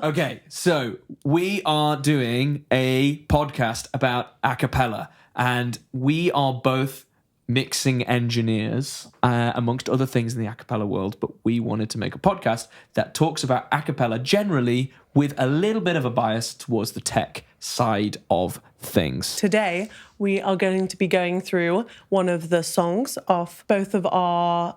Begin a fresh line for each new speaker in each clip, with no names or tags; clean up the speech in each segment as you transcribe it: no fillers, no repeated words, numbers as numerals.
Okay, so we are doing a podcast about a cappella, and we are both mixing engineers, amongst other things in the a cappella world, but we wanted to make a podcast that talks about a cappella generally with a little bit of a bias towards the tech side of things.
Today, we are going to be going through one of the songs off both of our...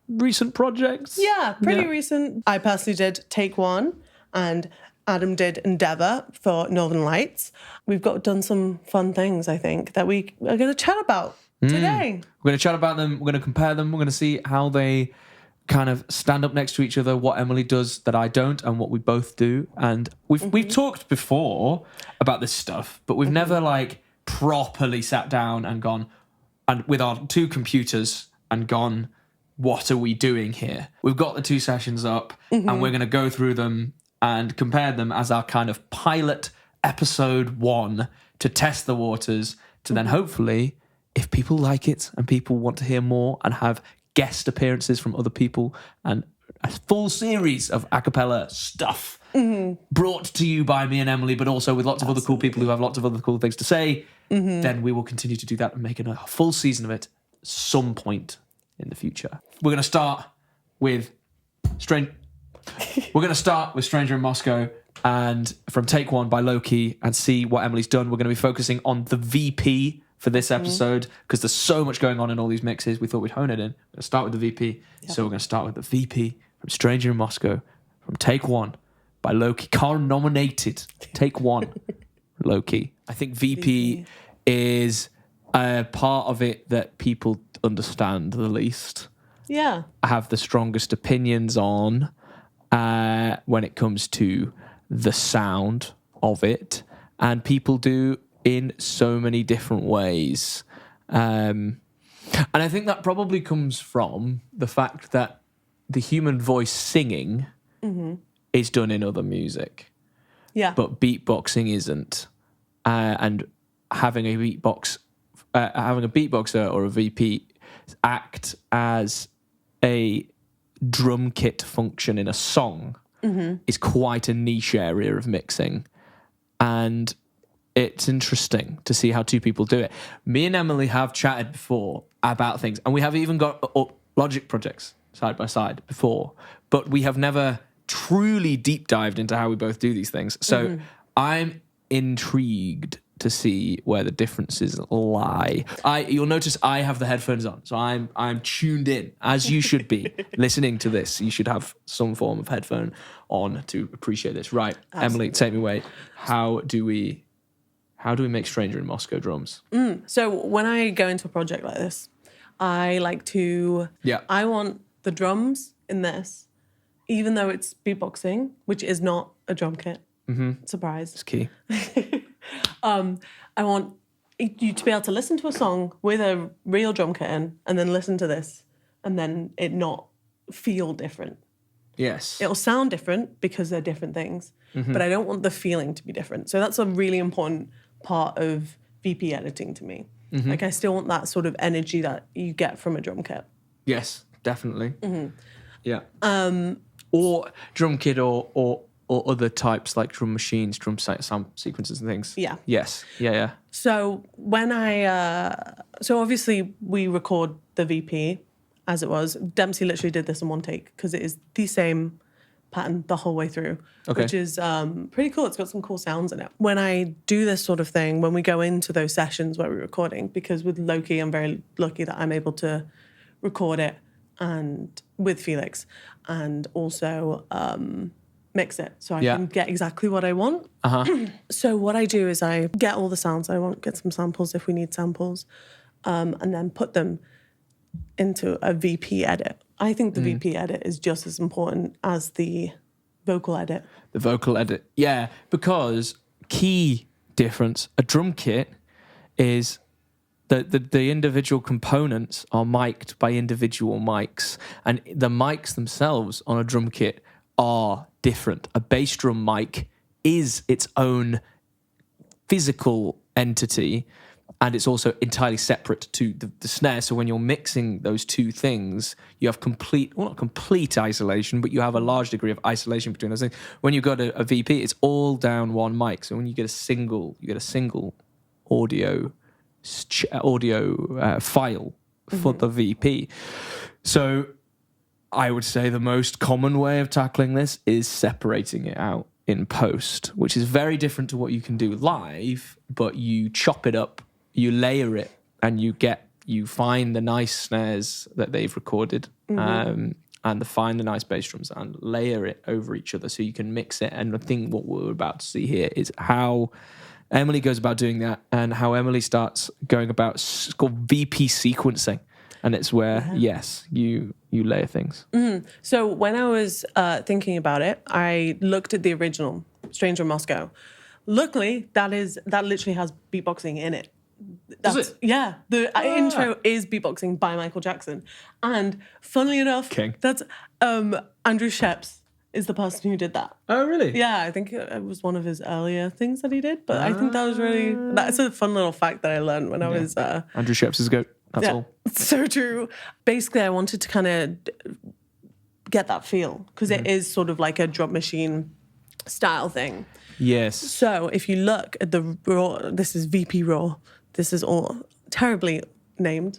Recent projects?
Yeah, pretty recent. I personally did Take One, and Adam did Endeavour for Northern Lights. We've done some fun things, I think, that we are going to chat about today.
We're going to chat about them. We're going to compare them. We're going to see how they kind of stand up next to each other, what Emily does that I don't, and what we both do. And we've talked before about this stuff, but we've never like properly sat down and gone and with our two computers and gone, what are we doing here? We've got the two sessions up and we're going to go through them and compare them as our kind of pilot episode 1 to test the waters, to then hopefully, if people like it and people want to hear more and have guest appearances from other people and a full series of a cappella stuff brought to you by me and Emily, but also with lots of other cool people who have lots of other cool things to say, then we will continue to do that and make a full season of it some point in the future. We're going to start with Stranger in Moscow and from Take One by Loki and see what Emily's done. We're going to be focusing on the VP for this episode because there's so much going on in all these mixes. We thought we'd hone it in. We're going to start with the VP. Yep. So we're going to start with the VP from Stranger in Moscow from Take One by Loki. Car-nominated Take One, Loki. I think VP is a part of it that people understand the least.
Yeah.
I have the strongest opinions on when it comes to the sound of it, and people do in so many different ways. And I think that probably comes from the fact that the human voice singing is done in other music.
Yeah.
But beatboxing isn't. And having a beatboxer or a VP act as a drum kit function in a song is quite a niche area of mixing. And it's interesting to see how two people do it. Me and Emily have chatted before about things, and we have even got Logic projects side by side before, but we have never truly deep dived into how we both do these things. So I'm intrigued to see where the differences lie. You'll notice I have the headphones on, so I'm tuned in, as you should be. Listening to this, you should have some form of headphone on to appreciate this. Right, absolutely. Emily, take me away. How do we make Stranger in Moscow drums?
So when I go into a project like this, I like to...
Yeah.
I want the drums in this, even though it's beatboxing, which is not a drum kit. Surprise.
It's key.
I want you to be able to listen to a song with a real drum kit in and then listen to this and then it not feel different.
Yes.
It'll sound different because they're different things, but I don't want the feeling to be different. So that's a really important part of VP editing to me. Like I still want that sort of energy that you get from a drum kit.
Yes, definitely. Yeah. Or drum kit or other types like drum machines, drum sound sequences and things.
Yeah.
Yes. Yeah.
So when so obviously we record the VP as it was. Dempsey literally did this in one take because it is the same pattern the whole way through, which is pretty cool. It's got some cool sounds in it. When I do this sort of thing, when we go into those sessions where we're recording, because with Loki, I'm very lucky that I'm able to record it and with Felix and also mix it so I can get exactly what I want. So what I do is I get all the sounds I want, get some samples if we need samples, and then put them into a VP edit. I think the VP edit is just as important as the vocal edit.
The vocal edit, yeah, because key difference, a drum kit is the individual components are mic'd by individual mics, and the mics themselves on a drum kit are different. A bass drum mic is its own physical entity, and it's also entirely separate to the snare. So when you're mixing those two things, you have not complete isolation, but you have a large degree of isolation between those things. When you got a VP, it's all down one mic. So when you get a single audio file for the VP. So I would say the most common way of tackling this is separating it out in post, which is very different to what you can do live, but you chop it up, you layer it, and you find the nice snares that they've recorded, and find the nice bass drums and layer it over each other so you can mix it. And I think what we're about to see here is how Emily goes about doing that, and how Emily starts going about, it's called VP sequencing. And it's where, yes, you layer things.
So when I was thinking about it, I looked at the original, Stranger in Moscow. Luckily, that literally has beatboxing in it.
Does it?
Yeah. The intro is beatboxing by Michael Jackson. And funnily enough,
King.
That's Andrew Sheps is the person who did that.
Oh, really?
Yeah, I think it was one of his earlier things that he did. But I think that's a fun little fact that I learned when I was...
Andrew Sheps is a goat. That's all.
It's so true. Basically, I wanted to kind of get that feel because it is sort of like a drum machine style thing.
Yes.
So if you look at the raw, this is VP Raw. This is all terribly named.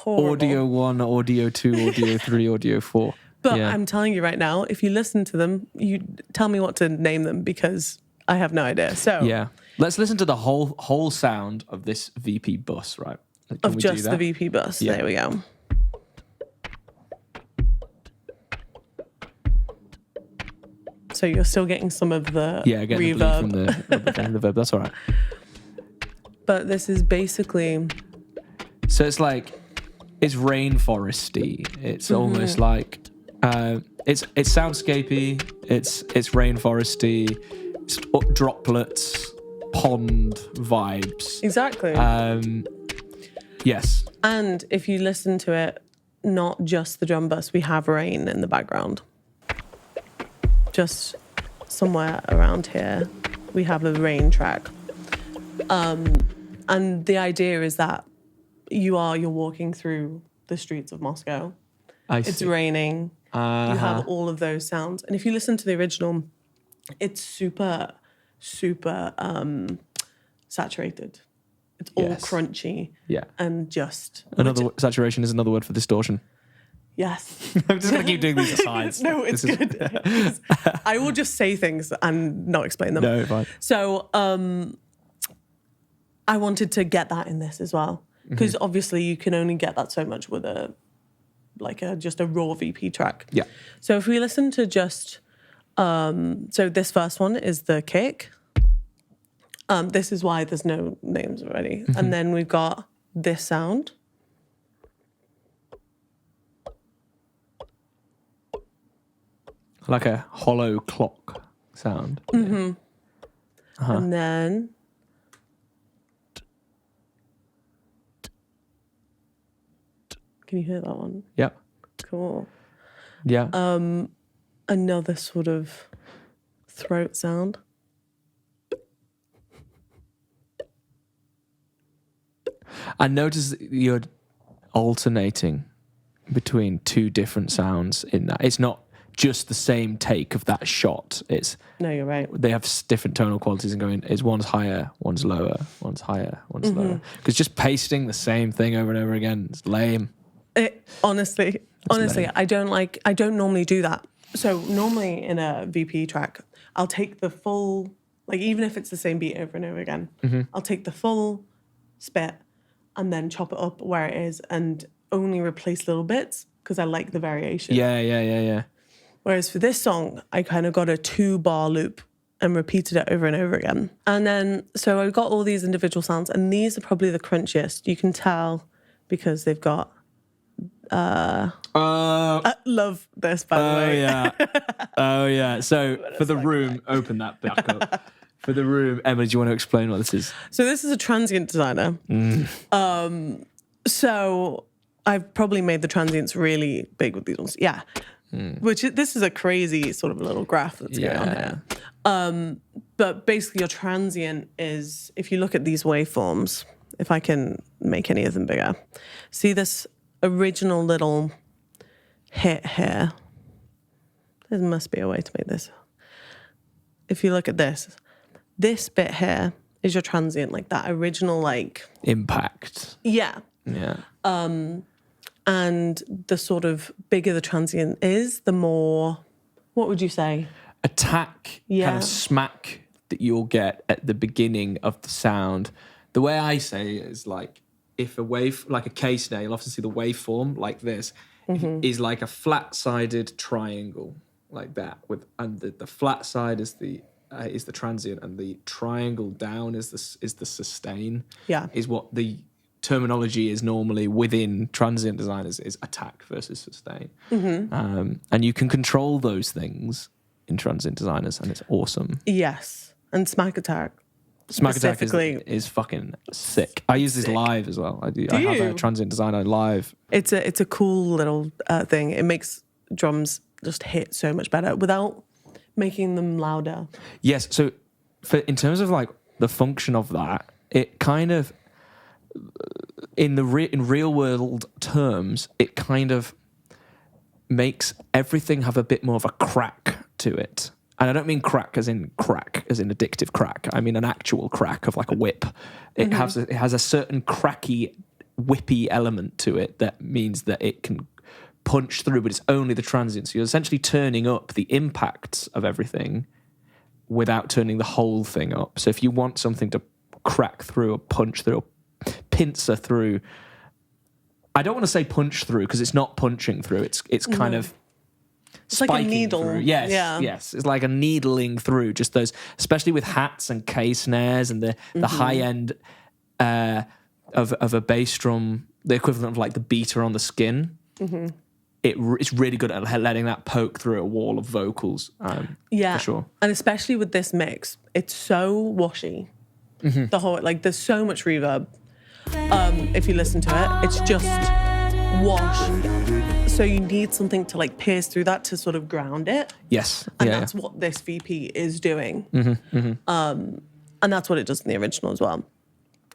Audio 1, Audio 2, Audio 3, Audio 4.
But I'm telling you right now, if you listen to them, you tell me what to name them because I have no idea. So
yeah, let's listen to the whole sound of this VP bus, right?
Of just the VP bus. Yeah. There we go. So you're still getting some of the
getting
reverb.
The reverb. That's all right.
But this is basically...
So it's rainforesty. It's almost like... it's soundscapey. It's rainforesty. It's droplets, pond vibes.
Exactly.
Yes.
And if you listen to it, not just the drum bus, we have rain in the background. Just somewhere around here, we have a rain track. And the idea is that you're walking through the streets of Moscow. It's raining. You have all of those sounds. And if you listen to the original, it's super, super saturated. It's all crunchy.
Yeah.
And just...
Saturation is another word for distortion.
Yes.
I'm just going to keep doing these asides.
No, it's good. I will just say things and not explain them.
No, fine.
So I wanted to get that in this as well. Because obviously you can only get that so much with just a raw VP track.
Yeah.
So if we listen to just... so this first one is the kick. This is why there's no names already. And then we've got this sound.
Like a hollow clock sound.
And then... Can you hear that one?
Yeah.
Cool.
Yeah.
Another sort of throat sound.
I noticed you're alternating between two different sounds in that. It's not just the same take of that shot.
No, you're right.
They have different tonal qualities and going, one's higher, one's lower, one's higher, one's lower. Because just pasting the same thing over and over again is lame.
Honestly, I don't normally do that. So normally in a VP track, I'll take the full, even if it's the same beat over and over again, I'll take the full spit and then chop it up where it is and only replace little bits because I like the variation.
Yeah.
Whereas for this song, I kind of got a 2-bar loop and repeated it over and over again. And then, so I got all these individual sounds and these are probably the crunchiest. You can tell because they've got... I love this, by the way.
Oh, yeah. So for the room, open that back up. For the room, Emily, do you want to explain what this is?
So this is a transient designer. So I've probably made the transients really big with these ones. Yeah. This is a crazy sort of little graph that's going on here. But basically your transient is, if you look at these waveforms, if I can make any of them bigger. See this original little hit here? There must be a way to make this. If you look at this bit here is your transient, like that original, like...
Impact.
Yeah.
Yeah.
And the sort of bigger the transient is, the more, what would you say?
Attack, kind of smack that you'll get at the beginning of the sound. The way I say it is like, if a wave, like a K snare, you'll often see the waveform like this, is like a flat-sided triangle, like that, and the flat side is the transient, and the triangle down is the sustain.
Yeah.
Is what the terminology is normally within transient designers, is attack versus sustain. And you can control those things in transient designers, and it's awesome.
Yes. And smack attack.
Smack attack is fucking sick. I use this live as well. I have a transient designer live.
It's a cool little thing. It makes drums just hit so much better without making them louder.
Yes. So in terms of like the function of that, it kind of, in real world terms, it kind of makes everything have a bit more of a crack to it. And I don't mean crack as in addictive crack. I mean an actual crack of like a whip. It has a certain cracky, whippy element to it that means that it can punch through, but it's only the transient. So you're essentially turning up the impacts of everything without turning the whole thing up. So if you want something to crack through or punch through or pincer through, I don't want to say punch through because it's not punching through. It's kind of
it's like a needle
through. Yes, it's like a needling through. Just those, especially with hats and K snares and the high end of a bass drum, the equivalent of like the beater on the skin. It's really good at letting that poke through a wall of vocals. For sure.
And especially with this mix, it's so washy. The whole, like, there's so much reverb. If you listen to it, it's just wash. So you need something to like pierce through that to sort of ground it.
Yes.
And that's what this VP is doing. And that's what it does in the original as well.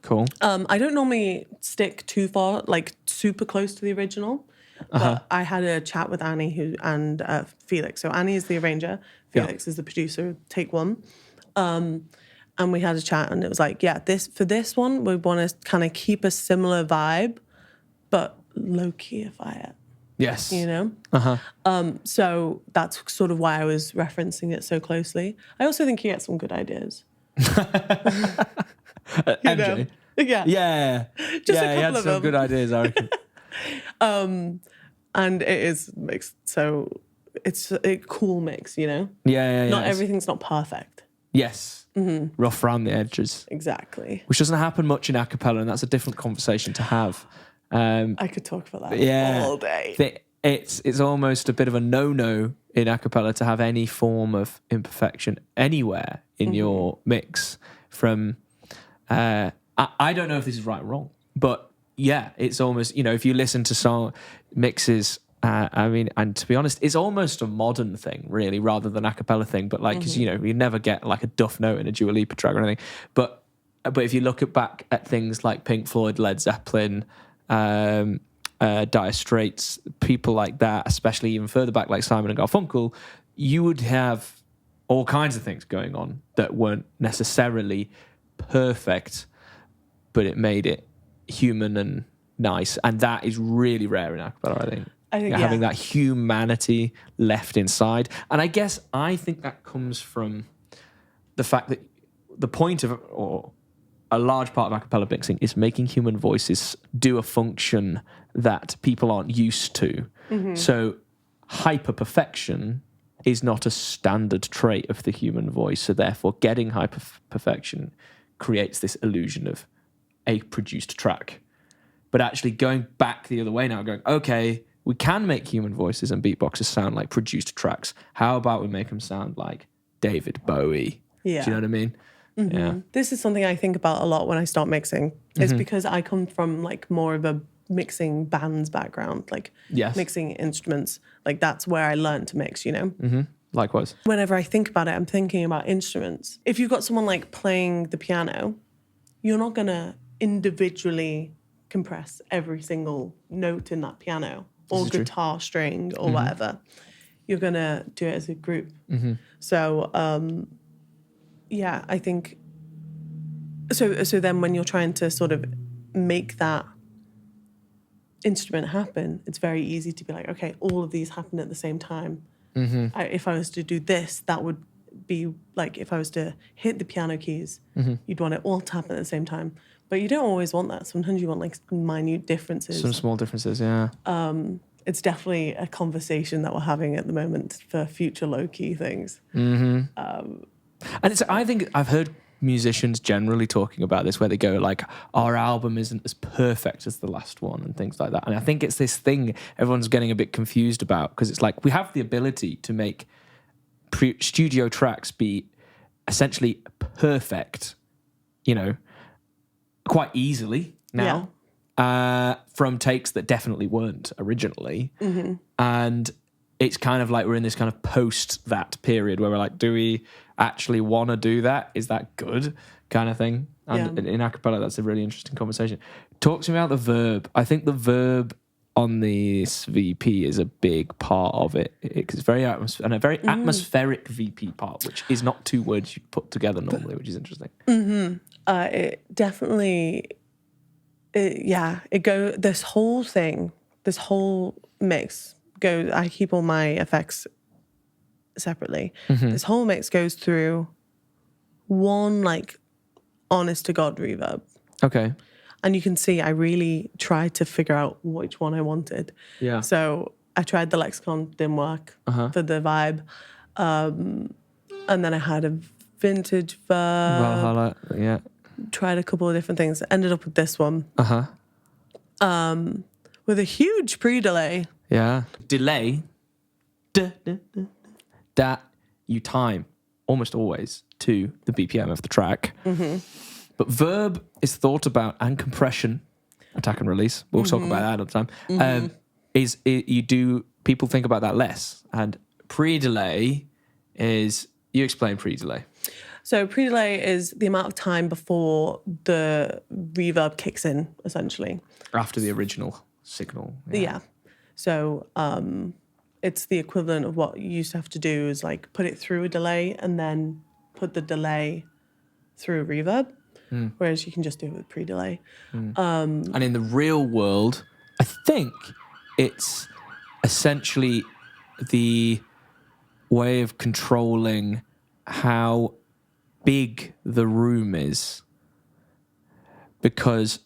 Cool.
I don't normally stick too far, like super close to the original. But I had a chat with Annie and Felix. So Annie is the arranger. Felix is the producer, take one. And we had a chat and it was like, for this one, we want to kind of keep a similar vibe, but low-keyify it.
Yes.
You know? So that's sort of why I was referencing it so closely. I also think he had some good ideas.
MJ?
Yeah.
Yeah.
Just a couple
he had
of
some
them.
good ideas, I reckon.
And it is mixed, so it's a cool mix, you know?
Yeah.
Not everything's not perfect.
Yes. Rough around the edges.
Exactly.
Which doesn't happen much in a cappella, and that's a different conversation to have.
I could talk about that all day.
It's almost a bit of a no-no in a cappella to have any form of imperfection anywhere in your mix. From I don't know if this is right or wrong, but yeah, it's almost, you know, if you listen to song mixes, I mean, and to be honest, it's almost a modern thing, really, rather than a cappella thing. But like, 'cause, you know, you never get like a duff note in a Dua Lipa track or anything. But if you look back at things like Pink Floyd, Led Zeppelin, Dire Straits, people like that, especially even further back like Simon and Garfunkel, you would have all kinds of things going on that weren't necessarily perfect, but it made it human and nice. And that is really rare in a cappella, I think. Having that humanity left inside. And I think that comes from the fact that the point of, or a large part of a cappella mixing, is making human voices do a function that people aren't used to. So hyper perfection is not a standard trait of the human voice. So therefore getting hyper perfection creates this illusion of a produced track. But actually going back the other way now, going, okay, we can make human voices and beatboxes sound like produced tracks. How about we make them sound like David Bowie?
Yeah.
Do you know what I mean? Yeah.
This is something I think about a lot when I start mixing. It's because I come from like more of a mixing bands background, like mixing instruments. Like that's where I learned to mix, you know?
Likewise.
Whenever I think about it, I'm thinking about instruments. If you've got someone like playing the piano, you're not going to individually compress every single note in that piano or guitar string or whatever. You're going to do it as a group. So, yeah, I think... So then when you're trying to sort of make that instrument happen, it's very easy to be like, okay, all of these happen at the same time. If I was to do this, that would be like if I was to hit the piano keys, you'd want it all to happen at the same time. But you don't always want that. Sometimes you want like minute differences.
Some small differences, yeah.
It's definitely a conversation that we're having at the moment for future low-key things.
And I think I've heard musicians generally talking about this where they go like, our album isn't as perfect as the last one and things like that. And I think it's this thing everyone's getting a bit confused about, because it's like we have the ability to make studio tracks be essentially perfect, you know, quite easily now, from takes that definitely weren't originally. And it's kind of like we're in this kind of post that period where we're like, do we actually want to do that? Is that good? Kind of thing. And in a cappella, that's a really interesting conversation. Talk to me about the verb. I think the verb on this VP is a big part of it. It's very atmospheric VP part, which is not two words you put together normally, which is interesting.
It definitely, this whole thing, this whole mix goes, I keep all my effects separately. This whole mix goes through one like honest to God reverb.
Okay.
And you can see I really tried to figure out which one I wanted.
Yeah.
So I tried the Lexicon, didn't work for the vibe. And then I had a vintage verb.
Valhalla, yeah.
Tried a couple of different things. Ended up with this one. With a huge pre-delay.
Yeah. Delay. That you time almost always to the BPM of the track. But verb is thought about, and compression, attack and release, we'll talk about that another time, people think about that less. And pre-delay is, you explain pre-delay.
So pre-delay is the amount of time before the reverb kicks in, essentially.
After the original signal.
Yeah. So it's the equivalent of what you used to have to do is like put it through a delay and then put the delay through a reverb. Whereas you can just do it with pre-delay.
And in the real world, I think it's essentially the way of controlling how big the room is, because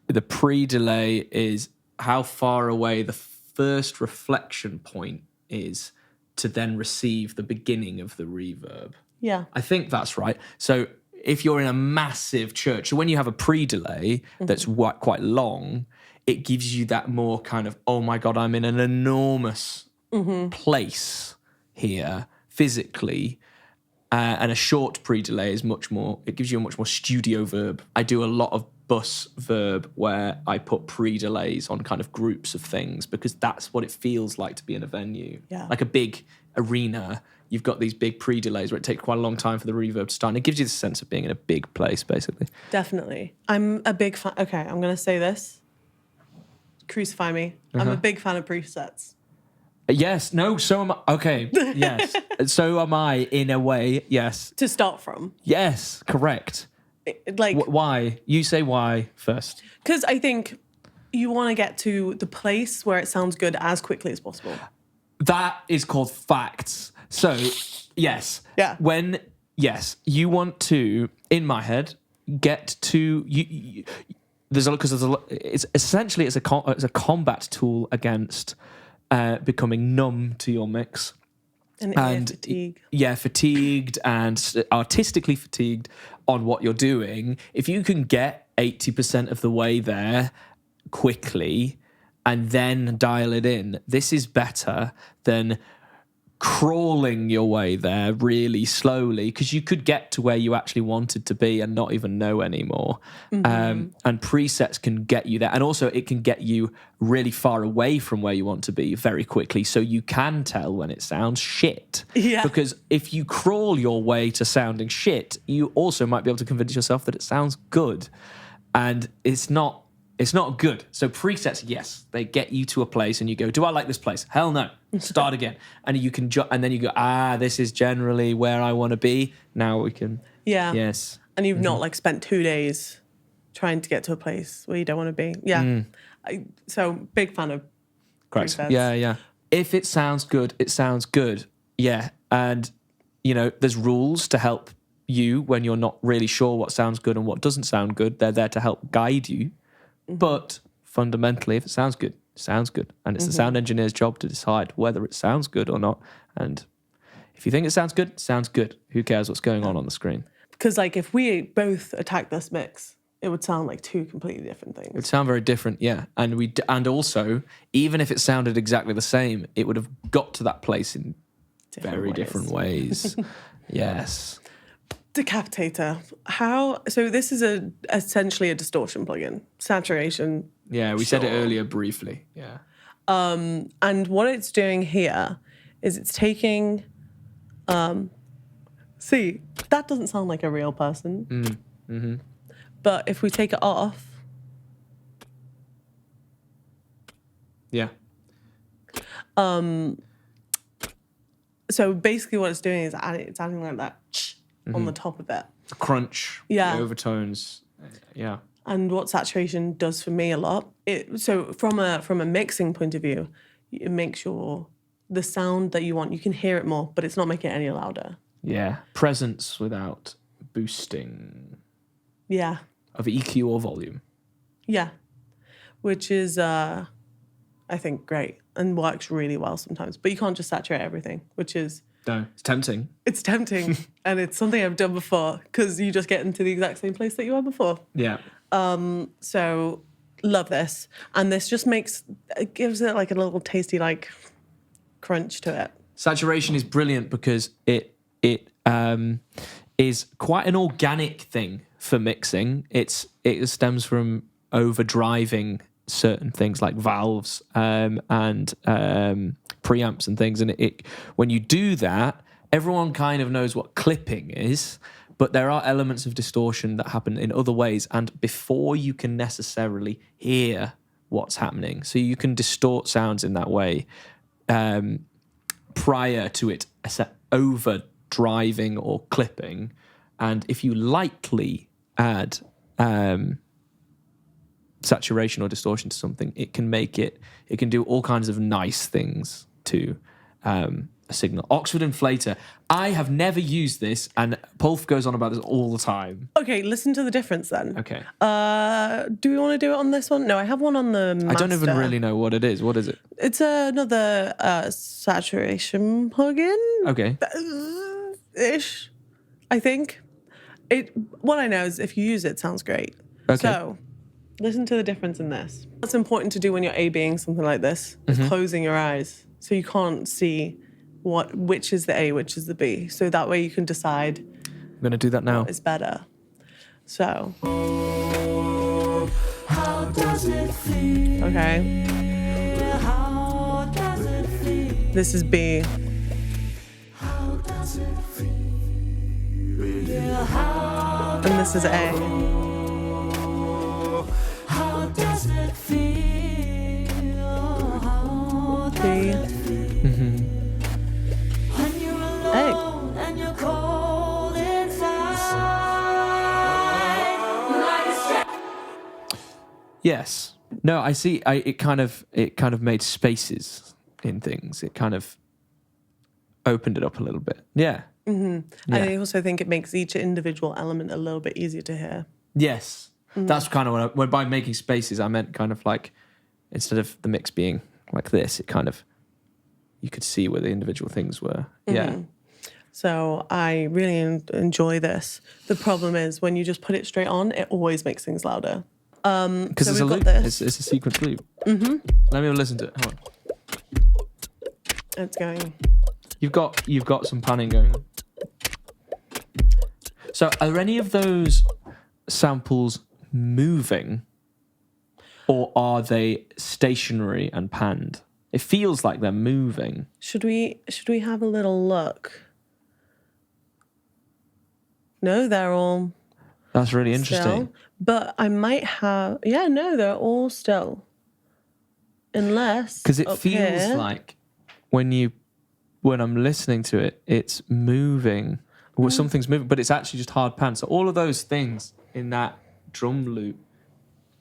the pre-delay is how far away the first reflection point is to then receive the beginning of the reverb.
Yeah.
I think that's right. So if you're in a massive church, so when you have a pre-delay that's quite long, it gives you that more kind of, oh my God, I'm in an enormous place here physically. And a short pre-delay is much more, it gives you a much more studio verb. I do a lot of bus verb where I put pre-delays on kind of groups of things because that's what it feels like to be in a venue.
Yeah.
Like a big arena, you've got these big pre-delays where it takes quite a long time for the reverb to start. And it gives you the sense of being in a big place, basically.
Definitely. I'm a big fan. Okay, I'm going to say this. Crucify me. I'm a big fan of presets.
Yes. No, so am I. Okay. Yes. So am I, in a way. Yes.
To start from.
Yes. Correct. Why? You say why first.
Because I think you want to get to the place where it sounds good as quickly as possible.
That is called facts. So, yes.
Yeah.
You want to, in my head, get to there's a lot, because it's essentially it's a combat tool against becoming numb to your mix.
And fatigue.
Yeah, fatigued and artistically fatigued on what you're doing. If you can get 80% of the way there quickly and then dial it in, this is better than crawling your way there really slowly, because you could get to where you actually wanted to be and not even know anymore. And presets can get you there, and also it can get you really far away from where you want to be very quickly, so you can tell when it sounds shit.
Yeah.
Because if you crawl your way to sounding shit, you also might be able to convince yourself that it sounds good. and it's not good. So presets, yes, they get you to a place and you go, do I like this place? Hell no. Start again. And you can and then you go, this is generally where I want to be. Now we can.
Yeah.
Yes.
And you've not like spent 2 days trying to get to a place where you don't want to be. Yeah. So big fan of
Correct.
presets.
Yeah. If it sounds good, it sounds good. Yeah. And, there's rules to help you when you're not really sure what sounds good and what doesn't sound good. They're there to help guide you. But fundamentally, if it sounds good, it sounds good. And it's the sound engineer's job to decide whether it sounds good or not. And if you think it sounds good. Who cares what's going on the screen?
Because like if we both attacked this mix, it would sound like 2 completely different things.
It would sound very different, yeah. And also, even if it sounded exactly the same, it would have got to that place in different ways. Yes.
Decapitator. So this is essentially a distortion plugin. Saturation.
Yeah, we said it earlier briefly. Yeah.
And what it's doing here is it's taking see, that doesn't sound like a real person. But if we take it off.
Yeah.
So basically what it's doing is it's adding like that on the top of it.
The crunch,
Yeah.
the overtones. Yeah.
And what saturation does for me a lot, so from a mixing point of view, it makes sure the sound that you want, you can hear it more, but it's not making it any louder.
Yeah. Presence without boosting
Yeah.
of EQ or volume.
Yeah. Which is, I think, great and works really well sometimes. But you can't just saturate everything, which is...
No, it's tempting.
It's tempting. And it's something I've done before because you just get into the exact same place that you were before.
Yeah.
So love this. And this just gives it like a little tasty like crunch to it.
Saturation is brilliant because it is quite an organic thing for mixing. It stems from overdriving certain things like valves and preamps and things. And when you do that, everyone kind of knows what clipping is, but there are elements of distortion that happen in other ways. And before you can necessarily hear what's happening, so you can distort sounds in that way prior to it over driving or clipping. And if you lightly add saturation or distortion to something, it can do all kinds of nice things to a signal. Oxford Inflator. I have never used this, and Pulf goes on about this all the time.
Okay, listen to the difference then.
Okay.
Do we want to do it on this one? No, I have one on the master.
I don't even really know what it is. What is it?
It's another saturation plugin.
Okay.
Ish, I think. What I know is if you use it, it sounds great.
Okay.
So, listen to the difference in this. What's important to do when you're A-Bing something like this is closing your eyes so you can't see which is the A, which is the B. So that way you can decide.
I'm going to do that now.
What is better. So.
How does it feel?
Okay.
How does it feel?
This is B.
How does it feel? How
And this is A.
How does it feel? How does
B.
it feel? When you're alone and you're cold inside, like a
Yes. No, I see. It kind of made spaces in things. It kind of opened it up a little bit. Yeah. Yeah.
I also think it makes each individual element a little bit easier to hear.
Yes. That's kind of when by making spaces, I meant kind of like instead of the mix being like this, it kind of you could see where the individual things were. Yeah.
So I really enjoy this. The problem is when you just put it straight on, it always makes things louder.
Because
So
it's a
we've got
loop.
this.
It's a sequence loop. Let me listen to it. Hold on.
It's going.
You've got some panning going on. So are any of those samples moving, or are they stationary and panned? It feels like they're moving.
Should we have a little look? No, they're all.
That's really interesting.
Still. But I might have... Yeah, no, they're all still. Unless...
Because it
up
feels
here,
like when I'm listening to it, it's moving. Or something's moving, but it's actually just hard pan. So all of those things in that drum loop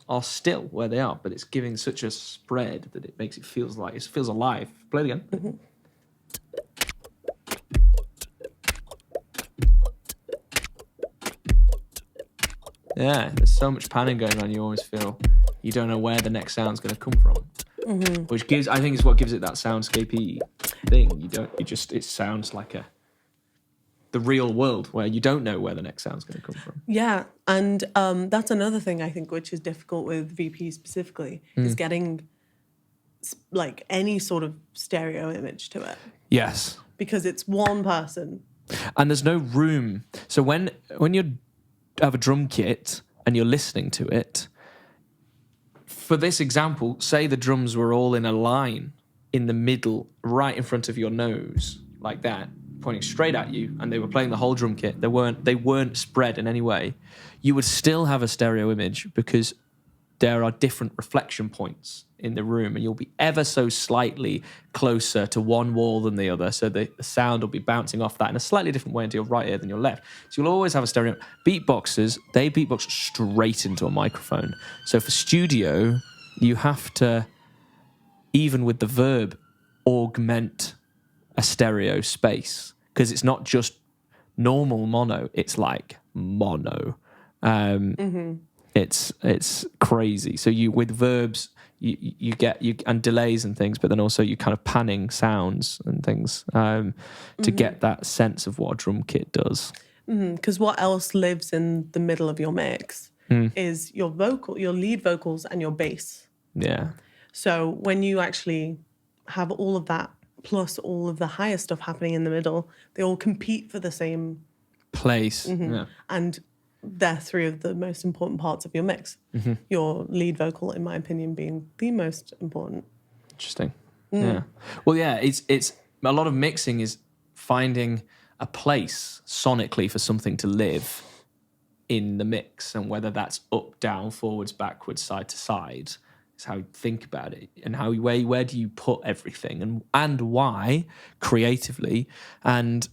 are still where they are, but it's giving such a spread that it makes it feels alive. Play it again.
Mm-hmm.
Yeah, there's so much panning going on. You always feel you don't know where the next sound's going to come from, which I think is what gives it that soundscapey thing. It sounds like the real world where you don't know where the next sound's going to come from.
Yeah, and that's another thing I think which is difficult with VP specifically is getting like any sort of stereo image to it
Yes,
because it's one person.
and there's no room. So when you have a drum kit and you're listening to it, for this example, say the drums were all in a line in the middle, right in front of your nose, like that, pointing straight at you, and they were playing the whole drum kit. They weren't spread in any way. You would still have a stereo image because there are different reflection points in the room, and you'll be ever so slightly closer to one wall than the other, so the sound will be bouncing off that in a slightly different way into your right ear than your left. So you'll always have a stereo. Beatboxers, they beatbox straight into a microphone. So for studio, you have to, even with the verb, augment a stereo space, because it's not just normal mono, it's like mono. It's crazy. So you with verbs you get and delays and things, but then also you kind of panning sounds and things to get that sense of what a drum kit does.
Because what else lives in the middle of your mix is your lead vocals and your bass.
Yeah.
So when you actually have all of that plus all of the higher stuff happening in the middle, they all compete for the same
Place. Yeah.
and they're three of the most important parts of your mix. Your lead vocal, in my opinion, being the most important.
Interesting. Yeah. Well, yeah, it's a lot of mixing is finding a place sonically for something to live in the mix, and whether that's up, down, forwards, backwards, side to side is how you think about it, and where do you put everything and why creatively, and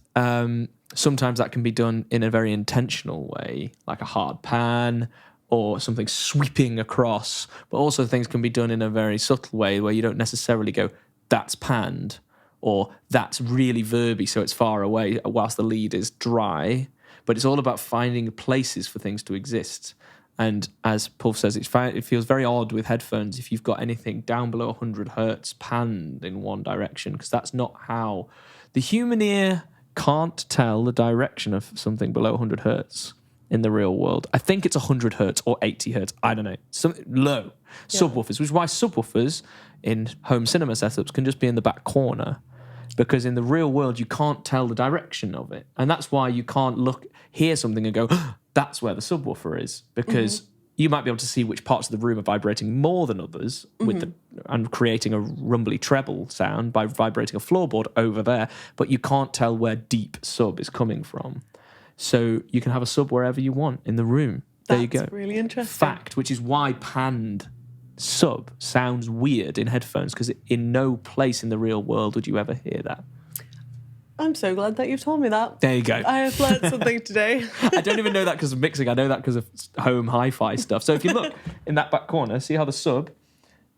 sometimes that can be done in a very intentional way, like a hard pan or something sweeping across, but also things can be done in a very subtle way where you don't necessarily go, that's panned, or that's really verby, so it's far away whilst the lead is dry. But it's all about finding places for things to exist. And as Pulf says, it feels very odd with headphones if you've got anything down below 100 hertz panned in one direction, because that's not how the human ear can't tell the direction of something below 100 hertz in the real world. I think it's 100 hertz or 80 hertz. I don't know. Some low subwoofers, which is why subwoofers in home cinema setups can just be in the back corner, because in the real world you can't tell the direction of it, and that's why you can't hear something and go, oh, that's where the subwoofer is, because you might be able to see which parts of the room are vibrating more than others and creating a rumbly treble sound by vibrating a floorboard over there, but you can't tell where deep sub is coming from. So you can have a sub wherever you want in the room. There you go.
That's really interesting.
Fact, which is why panned sub sounds weird in headphones, because in no place in the real world would you ever hear that.
I'm so glad that you've told me that.
There you go.
I have learned something today.
I don't even know that because of mixing. I know that because of home hi-fi stuff. So if you look in that back corner, see how the sub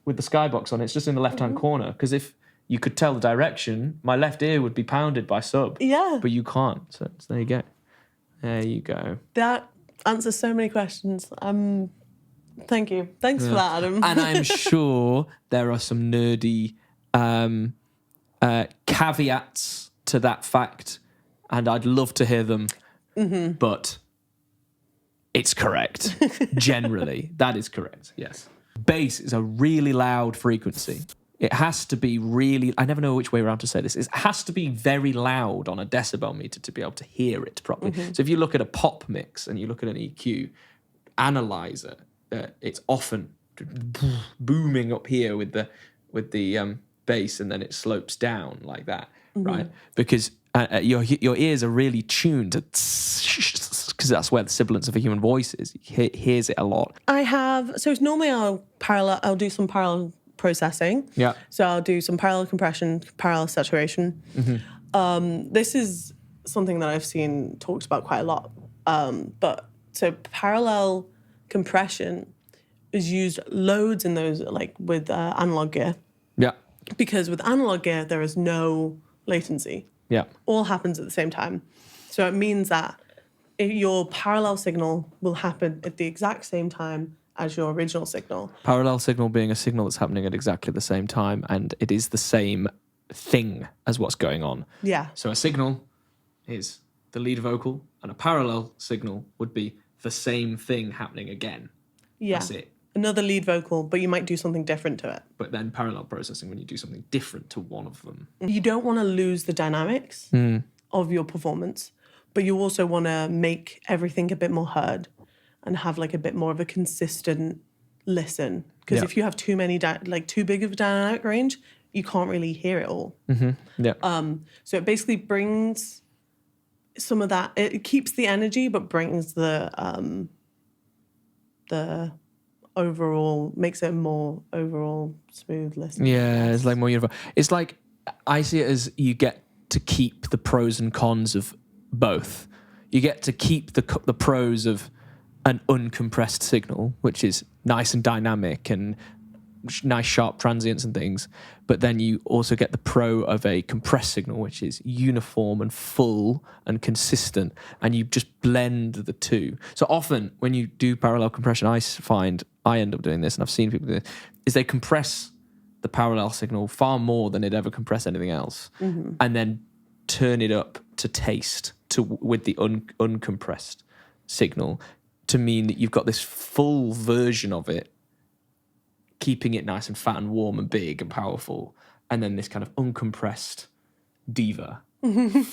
with the skybox on it's just in the left-hand corner. Because if you could tell the direction, my left ear would be pounded by sub.
Yeah.
But you can't. So there you go. There you go.
That answers so many questions. Thank you. Thanks for that, Adam.
And I'm sure there are some nerdy caveats to that fact, and I'd love to hear them, but it's correct. Generally, that is correct, yes. Bass is a really loud frequency. It has to be really, I never know which way around to say this, it has to be very loud on a decibel meter to be able to hear it properly. So if you look at a pop mix and you look at an EQ analyzer, it's often booming up here with the bass, and then it slopes down like that, right? Because your ears are really tuned to because that's where the sibilance of a human voice is. You hears it a lot.
So normally I'll do some parallel processing.
Yeah.
So I'll do some parallel compression, parallel saturation. This is something that I've seen talked about quite a lot. But so parallel compression is used loads in those, like with analog gear.
Yeah.
Because with analog gear, there is no latency.
Yeah.
All happens at the same time. So it means that your parallel signal will happen at the exact same time as your original signal.
Parallel signal being a signal that's happening at exactly the same time, and it is the same thing as what's going on.
Yeah.
So a signal is the lead vocal, and a parallel signal would be the same thing happening again.
Yeah.
That's it.
Another lead vocal, but you might do something different to it.
But then parallel processing when you do something different to one of them.
You don't want to lose the dynamics of your performance, but you also want to make everything a bit more heard and have like a bit more of a consistent listen. Because
Yeah.
if you have too many, too big of a dynamic range, you can't really hear it all.
Yeah.
So it basically brings some of that. It keeps the energy, but brings the overall, makes it more overall smooth listening.
Yeah, it's like more uniform. It's like, I see it as you get to keep the pros and cons of both. You get to keep the pros of an uncompressed signal, which is nice and dynamic and nice sharp transients and things, but then you also get the pro of a compressed signal, which is uniform and full and consistent, and you just blend the two. So often when you do parallel compression, I find I end up doing this, and I've seen people do this, is they compress the parallel signal far more than they'd ever compress anything else, and then turn it up to taste with the uncompressed signal to mean that you've got this full version of it, keeping it nice and fat and warm and big and powerful, and then this kind of uncompressed diva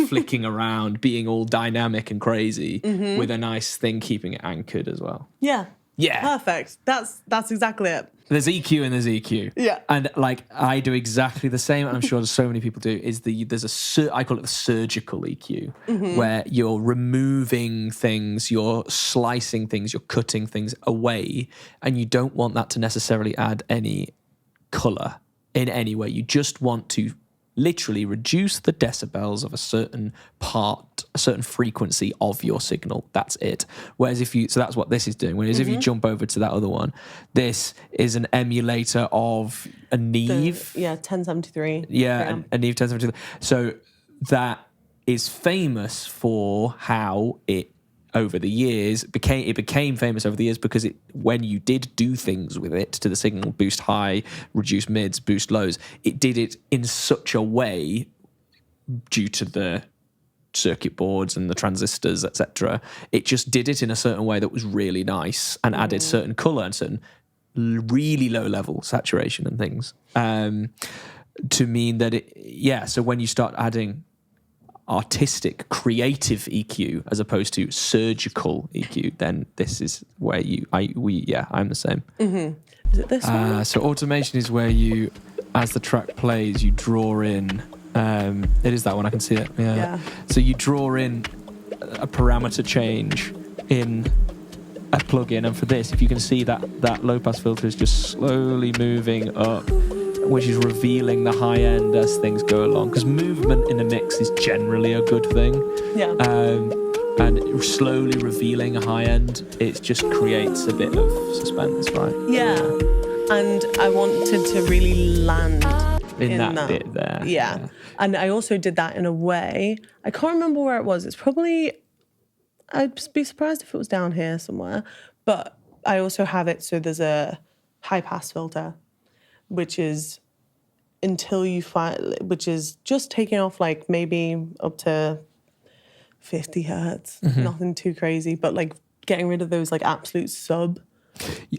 flicking around, being all dynamic and crazy with a nice thing keeping it anchored as well.
Yeah.
Yeah.
Perfect. That's exactly it.
There's EQ and there's EQ.
Yeah.
And like I do exactly the same, and I'm sure so many people do, I call it the surgical EQ, where you're removing things, you're slicing things, you're cutting things away, and you don't want that to necessarily add any colour in any way. You just want to literally reduce the decibels of a certain part, a certain frequency of your signal. That's it. Whereas so that's what this is doing. Whereas if you jump over to that other one, this is an emulator of a Neve.
1073.
Yeah, a Neve 1073. So that is famous for how it, over the years, became famous over the years because when you did do things with it to the signal, boost high, reduce mids, boost lows, it did it in such a way, due to the circuit boards and the transistors, etc. It just did it in a certain way that was really nice and added certain colour and certain really low level saturation and things to mean that so when you start adding artistic, creative EQ as opposed to surgical EQ, then this is where I'm the same.
Is it this one?
So automation is where you, as the track plays, you draw in. It is that one. I can see it. Yeah. So you draw in a parameter change in a plugin, and for this, if you can see that low pass filter is just slowly moving up, which is revealing the high end as things go along. Because movement in a mix is generally a good thing.
Yeah.
And slowly revealing a high end, it just creates a bit of suspense, right?
Yeah. And I wanted to really land
in that bit there.
Yeah. And I also did that in a way, I can't remember where it was. It's probably, I'd be surprised if it was down here somewhere. But I also have it so there's a high pass filter, which is which is just taking off like maybe up to 50 hertz, nothing too crazy, but like getting rid of those like absolute sub.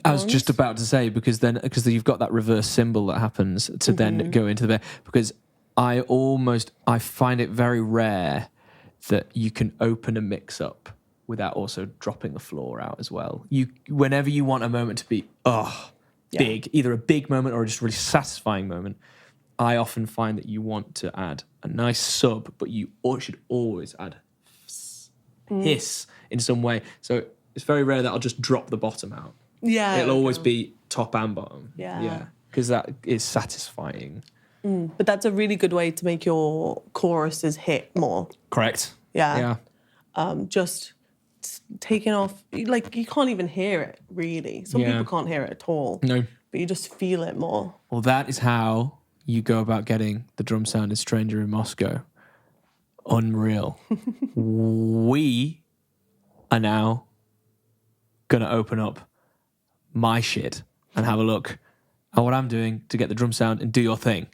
I was just about to say, because you've got that reverse symbol that happens to then go into the bit, because I find it very rare that you can open a mix up without also dropping the floor out as well. Whenever you want a moment to be big, either a big moment or just a really satisfying moment, I often find that you want to add a nice sub, but you should always add hiss in some way. So it's very rare that I'll just drop the bottom out.
Yeah.
It'll always be top and bottom.
Yeah.
Yeah. Because that is satisfying.
But that's a really good way to make your choruses hit more.
Correct.
Yeah.
Yeah.
Just taking off, like, you can't even hear it, really. Some
Yeah.
people can't hear it at all.
No.
But you just feel it more.
Well, that is how you go about getting the drum sound in Stranger in Moscow. Unreal. We are now going to open up my shit and have a look at what I'm doing to get the drum sound and do your thing.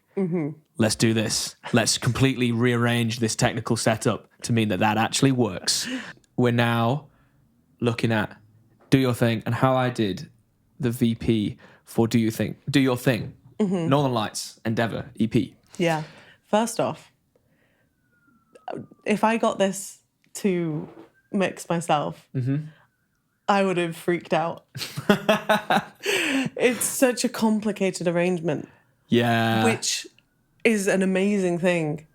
Let's do this. Let's completely rearrange this technical setup to mean that actually works. We're now looking at Do Your Thing and how I did the VP for Do Your Thing. Northern Lights Endeavour EP.
Yeah. First off, if I got this to mix myself, I would have freaked out. It's such a complicated arrangement,
Yeah.
which is an amazing thing.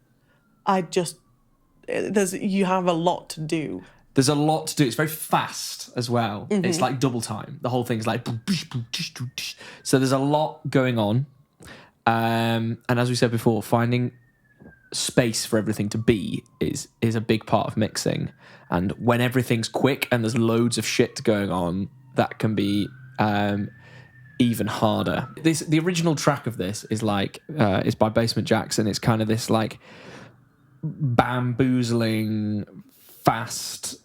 You have a lot to do.
There's a lot to do. It's very fast as well. It's like double time. The whole thing's like... So there's a lot going on. And as we said before, finding space for everything to be is a big part of mixing. And when everything's quick and there's loads of shit going on, that can be even harder. The original track of this is is by Basement Jackson. It's kind of this like bamboozling, fast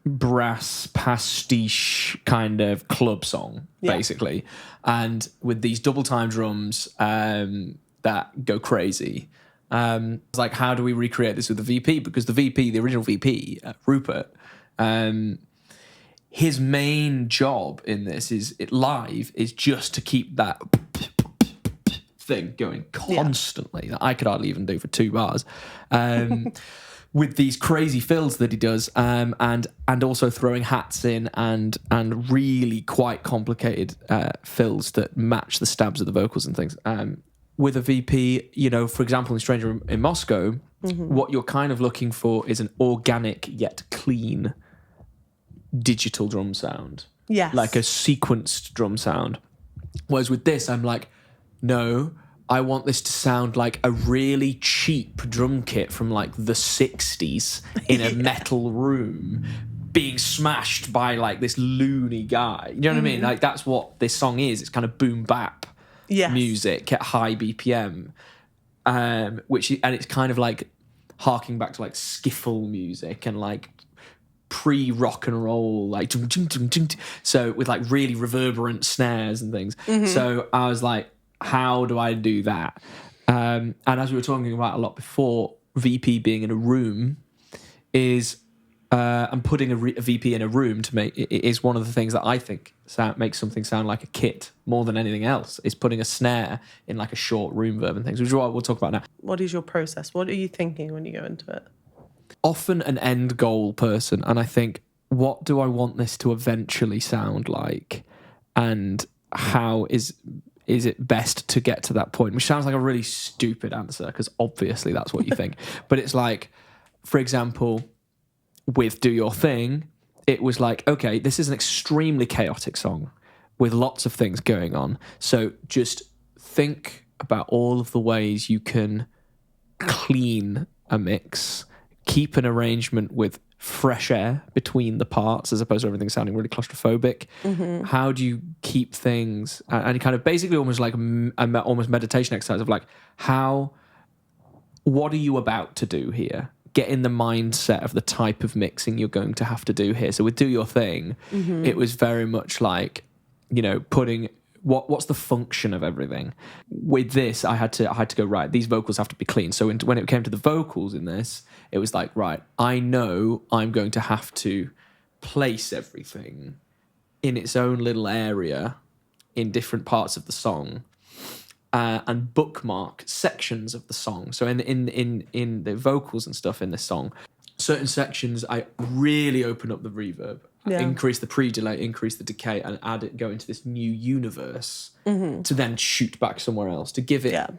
brass pastiche kind of club song, basically, and with these double time drums that go crazy. It's like, how do we recreate this with the VP? Because the original VP, Rupert, his main job in this is just to keep that thing going constantly that I could hardly even do for 2 bars. With these crazy fills that he does, and also throwing hats in and really quite complicated fills that match the stabs of the vocals and things. With a VP, for example, in Stranger in Moscow, what you're kind of looking for is an organic yet clean digital drum sound.
Yes.
Like a sequenced drum sound. Whereas with this, I'm like, no, I want this to sound like a really cheap drum kit from like the 60s in a metal room being smashed by like this loony guy. You know what I mean? Like, that's what this song is. It's kind of boom bap music at high BPM, and it's kind of like harking back to like skiffle music and like pre-rock and roll, like so with like really reverberant snares and things. So I was like, how do I do that? And as we were talking about a lot before, VP being in a room is and putting a VP in a room to make it is one of the things that I think makes something sound like a kit more than anything else. Is putting a snare in like a short room verb and things, which is what we'll talk about now.
What is your process? What are you thinking when you go into it?
Often an end goal person, and I think, what do I want this to eventually sound like, and how is it best to get to that point? Which sounds like a really stupid answer, because obviously that's what you think. But it's like, for example, with Do Your Thing, it was like, okay, this is an extremely chaotic song with lots of things going on. So just think about all of the ways you can clean a mix, keep an arrangement with fresh air between the parts as opposed to everything sounding really claustrophobic. How do you keep things, and kind of basically almost like almost meditation exercise of like, what are you about to do here? Get in the mindset of the type of mixing you're going to have to do here. So with Do Your Thing, it was very much like, putting what's the function of everything. With this, I had to go, right, these vocals have to be clean. So when it came to the vocals in this, it was like, right, I know I'm going to have to place everything in its own little area in different parts of the song, and bookmark sections of the song. So in the vocals and stuff in this song, certain sections I really open up the reverb, increase the pre-delay, increase the decay, and go into this new universe to then shoot back somewhere else, to give it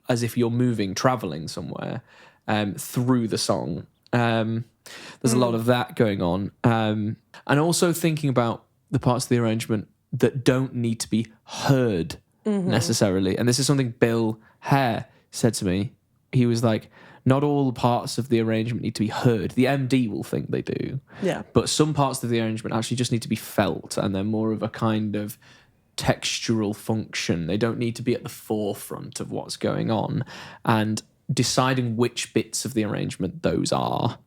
as if you're traveling somewhere through the song. There's a lot of that going on. And also thinking about the parts of the arrangement that don't need to be heard necessarily. And this is something Bill Hare said to me. He was like, not all the parts of the arrangement need to be heard. The MD will think they do.
Yeah.
But some parts of the arrangement actually just need to be felt, and they're more of a kind of textural function. They don't need to be at the forefront of what's going on. And deciding which bits of the arrangement those are,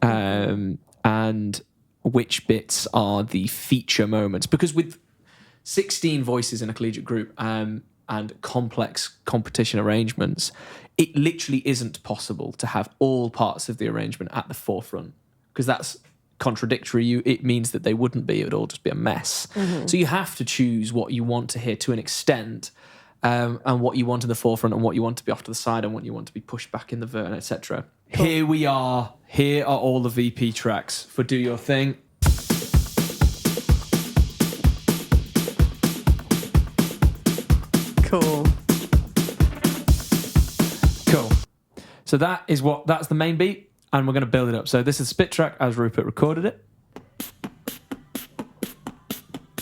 and which bits are the feature moments. Because with 16 voices in a collegiate group and complex competition arrangements, it literally isn't possible to have all parts of the arrangement at the forefront, because that's contradictory. It means that they wouldn't be. It would all just be a mess. So you have to choose what you want to hear to an extent, and what you want in the forefront, and what you want to be off to the side, and what you want to be pushed back in the vert, etc. Cool. Here we are. Here are all the VP tracks for Do Your Thing.
Cool.
So that's the main beat, and we're going to build it up. So this is spit track as Rupert recorded it.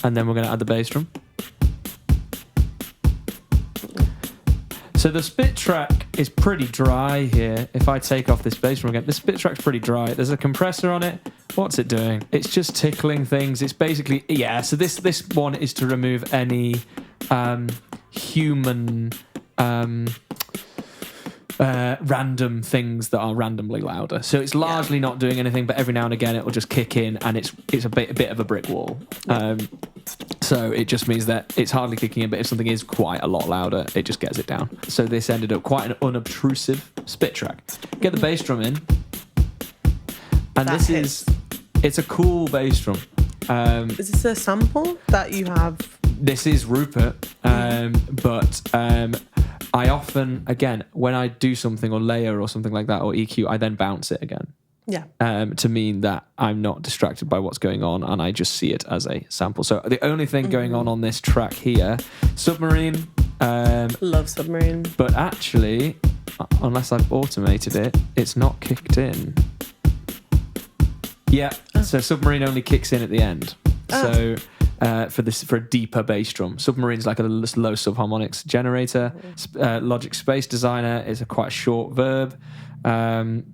And then we're going to add the bass drum. So the spit track is pretty dry here. If I take off this bass drum again, the spit track's pretty dry. There's a compressor on it. What's it doing? It's just tickling things. It's basically, so this one is to remove any human random things that are randomly louder. So it's largely not doing anything, but every now and again it will just kick in, and it's a bit of a brick wall. So it just means that it's hardly kicking in, but if something is quite a lot louder, it just gets it down. So this ended up quite an unobtrusive spit track. Get the bass drum in, and it's a cool bass drum.
Is this a sample that you have?
This is Rupert, but I often, again, when I do something or layer or something like that or EQ, I then bounce it again.
Yeah.
To mean that I'm not distracted by what's going on, and I just see it as a sample. So the only thing going on this track here, Submarine.
Love Submarine.
But actually, unless I've automated it, it's not kicked in. Yeah, so Submarine only kicks in at the end. So for a deeper bass drum, Submarine's like a low subharmonics generator. Logic Space Designer is quite a short verb. And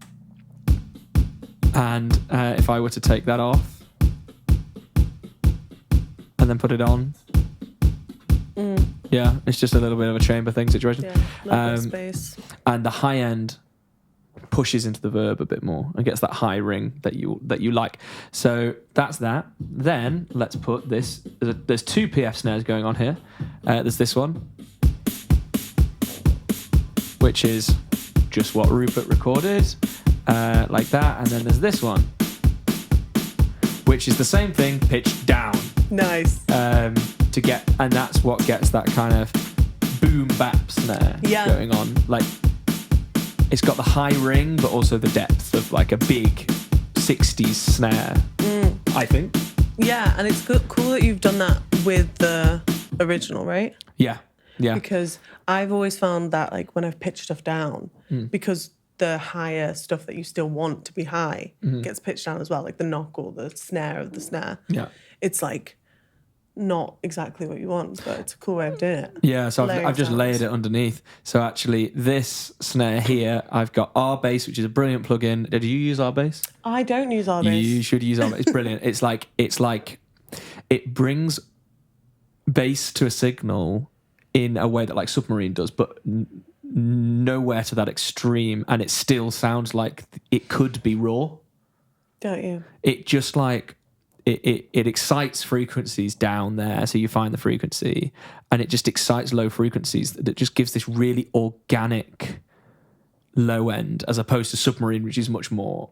if I were to take that off and then put it on, it's just a little bit of a chamber thing situation.
Yeah, space.
And the high end pushes into the verb a bit more and gets that high ring that you like. So that's that. Then let's put this. There's two PF snares going on here. There's this one, which is just what Rupert recorded, like that. And then there's this one, which is the same thing, pitched down.
Nice.
And that's what gets that kind of boom bap snare going on. Like, it's got the high ring, but also the depth of like a big 60s snare, I think.
Yeah, and it's cool that you've done that with the original, right?
Yeah.
Because I've always found that like when I've pitched stuff down, because the higher stuff that you still want to be high gets pitched down as well, like the knock or the snare of the snare. Yeah. It's like not exactly what you want, but it's a cool way of doing it.
Yeah, so I've just layered it underneath. So actually, this snare here, I've got R-Bass, which is a brilliant plugin. Did you use R-Bass?
I don't use R-Bass.
You should use R-Bass. It's brilliant. It's like it brings bass to a signal in a way that like Submarine does, but nowhere to that extreme, and it still sounds like it could be raw.
Don't you?
It just like it excites frequencies down there, so you find the frequency, and it just excites low frequencies. That just gives this really organic low end, as opposed to Submarine, which is much more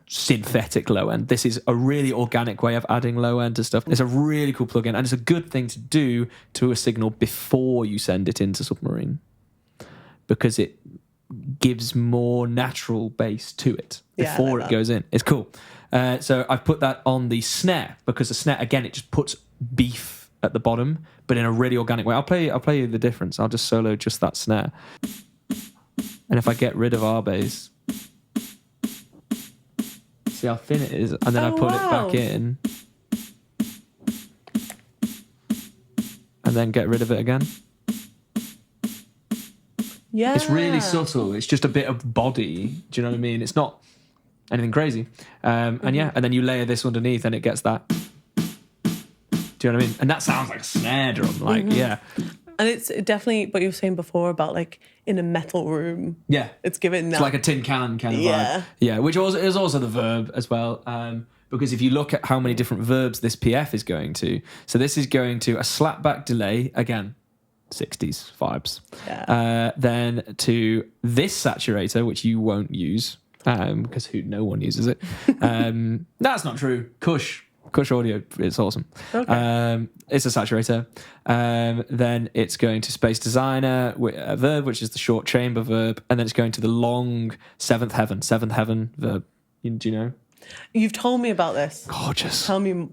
synthetic low end. This is a really organic way of adding low end to stuff. It's a really cool plugin, and it's a good thing to do to a signal before you send it into Submarine, because it gives more natural bass to it before it goes in. It's cool. So I've put that on the snare, because the snare, again, it just puts beef at the bottom, but in a really organic way. I'll play you the difference. I'll just solo just that snare. And if I get rid of R-Bass, See how thin it is, and then I put it back in, and then get rid of it again.
Yeah.
It's really subtle. It's just a bit of body. Do you know what I mean? It's not anything crazy. And then you layer this underneath, and it gets that. Do you know what I mean? And that sounds like a snare drum. Like, yeah.
And it's definitely what you were saying before about like in a metal room.
Yeah.
It's giving that.
It's like a tin can kind of
Yeah.
vibe. Yeah, which is also the verb as well. Because if you look at how many different verbs this PF is going to, so this is going to a slapback delay, again, 60s vibes.
Yeah.
Then to this saturator, which you won't use, because no one uses it. That's not true. Kush Audio, it's awesome.
Okay.
It's a saturator. Then it's going to Space Designer, a verb, which is the short chamber verb, and then it's going to the long seventh heaven verb. Do you know?
You've told me about this.
Gorgeous.
Tell me.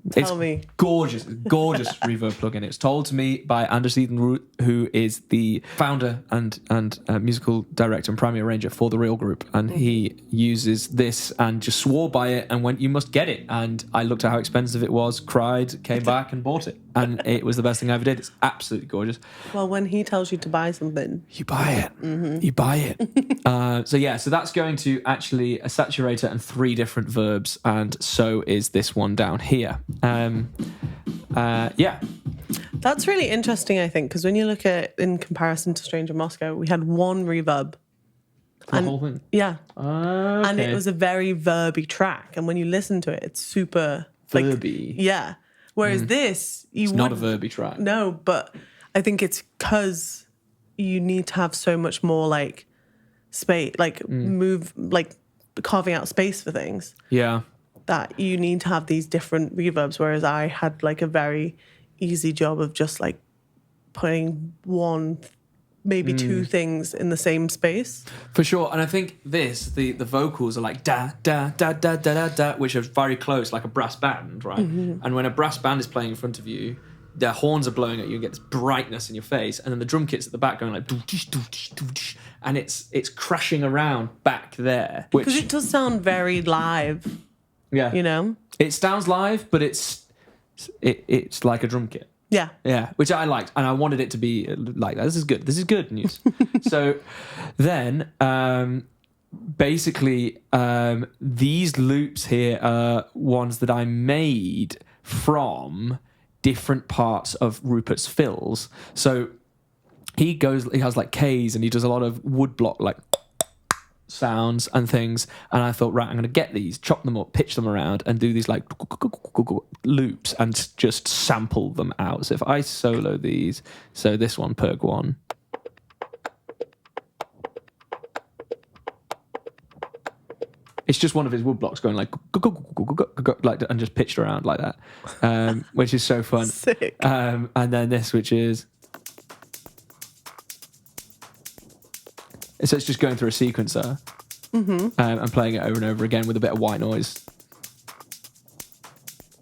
Gorgeous reverb plugin. It was told to me by Anders Ethan Root, who is the founder and musical director and primary arranger for the Real Group, and he uses this and just swore by it and went, "You must get it." And I looked at how expensive it was, cried, came back and bought it, and it was the best thing I ever did. It's absolutely gorgeous.
Well, when he tells you to buy something,
You buy it. You buy it. So that's going to actually a saturator and 3 different verbs, and so is this one down here. Yeah.
that's really interesting, I think, because when you look at in comparison to Stranger Moscow, we had one reverb.
The whole thing.
Yeah.
Okay.
And it was a very verby track. And when you listen to it, it's super
Verby.
Yeah. Whereas this,
It's not a verby track.
No, but I think it's because you need to have so much more like space, like move, like carving out space for things,
Yeah.
that you need to have these different reverbs. Whereas I had like a very easy job of just like putting one, maybe 2 things in the same space.
For sure. And I think the vocals are like da, da, da, da, da, da, da, which are very close, like a brass band, right? And when a brass band is playing in front of you, their horns are blowing at you and get this brightness in your face, and then the drum kit's at the back going like doo-dish, doo-dish, doo-dish, and it's crashing around back there.
Because it does sound very live,
yeah.
you know?
It sounds live, but it's like a drum kit.
Yeah.
Yeah, which I liked, and I wanted it to be like that. This is good. This is good news. So then, basically, these loops here are ones that I made from different parts of Rupert's fills. So he has like K's, and he does a lot of woodblock like sounds and things, and I thought, right, I'm going to get these, chop them up, pitch them around, and do these like loops and just sample them out. So if I solo these, so this one, Perk 1, it's just one of his woodblocks going like and just pitched around like that, which is so fun.
Sick.
And then this, which is, so it's just going through a sequencer and playing it over and over again with a bit of white noise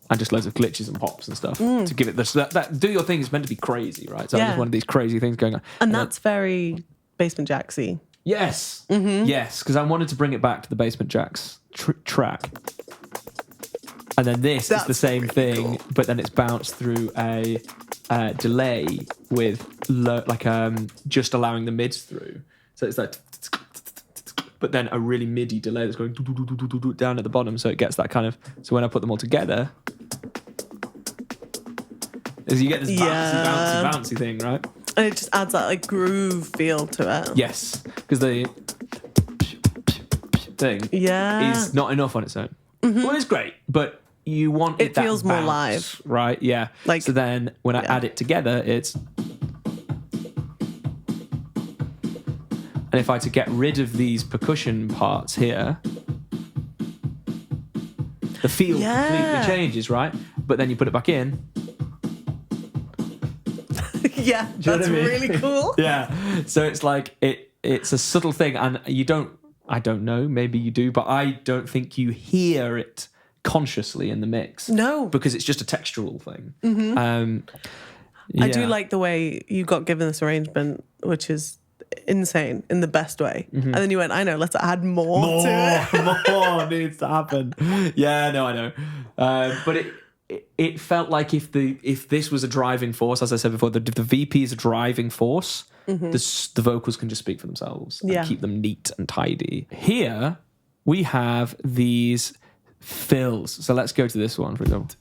and just loads of glitches and pops and stuff to give it this. That do your thing is meant to be crazy, right? So I just wanted these crazy things going on,
And that's very Basement Jaxy.
Yes, yes, because I wanted to bring it back to the Basement Jacks track. And then this is the same
really
thing,
cool.
but then it's bounced through a delay with just allowing the mids through. So it's like, but then a really MIDI delay that's going down at the bottom, so it gets that kind of. So when I put them all together, you get this bouncy thing, right?
And it just adds that like groove feel to it.
Yes, because the thing is not enough on its own. Well, it's great, but you want
It
that
feels more
bounce,
live.
right? Yeah.
Like-
so then when I add it together, it's. And if I had to get rid of these percussion parts here, the feel completely changes, right? But then you put it back in.
Yeah,
Do you know
that's
what I mean?
really cool.
Yeah. So it's like it's a subtle thing, and I don't know, maybe you do, but I don't think you hear it consciously in the mix.
No.
Because it's just a textural thing.
I do like the way you got given this arrangement, which is insane in the best way.
Mm-hmm.
And then you went, I know, let's add more to it.
More needs to happen. Yeah, no, I know. But it felt like if this was a driving force, as I said before, the VP is a driving force, the vocals can just speak for themselves and keep them neat and tidy. Here, we have these fills. So let's go to this one, for example.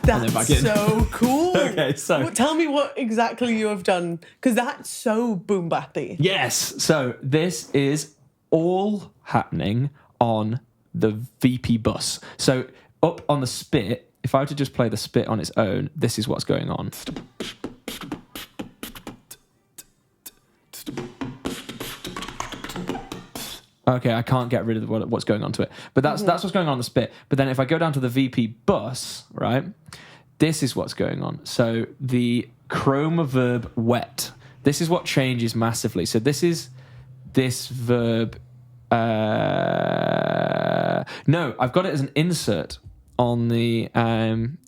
That's so cool.
Okay, so
tell me what exactly you have done, because that's so boom bappy.
yes, so this is all happening on the VP bus. So up on the spit, if I were to just play the spit on its own, this is what's going on. Okay, I can't get rid of what's going on to it. But that's what's going on the spit. But then if I go down to the VP bus, right, this is what's going on. So the chroma verb wet. This is what changes massively. So this is this verb. No, I've got it as an insert on the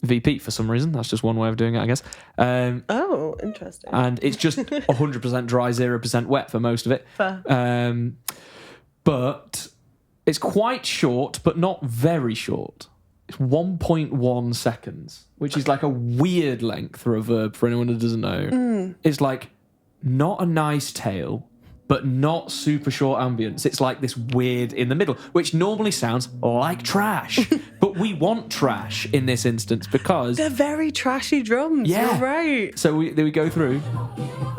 VP for some reason. That's just one way of doing it, I guess.
Oh, interesting.
And it's just 100% dry, 0% wet for most of it.
Fair.
But it's quite short, but not very short. It's 1.1 seconds, which is like a weird length for a verb for anyone who doesn't know. It's like not a nice tail, but not super short ambience. It's like this weird in the middle, which normally sounds like trash. But we want trash in this instance because...
They're very trashy drums.
Yeah.
You're right.
So we go through.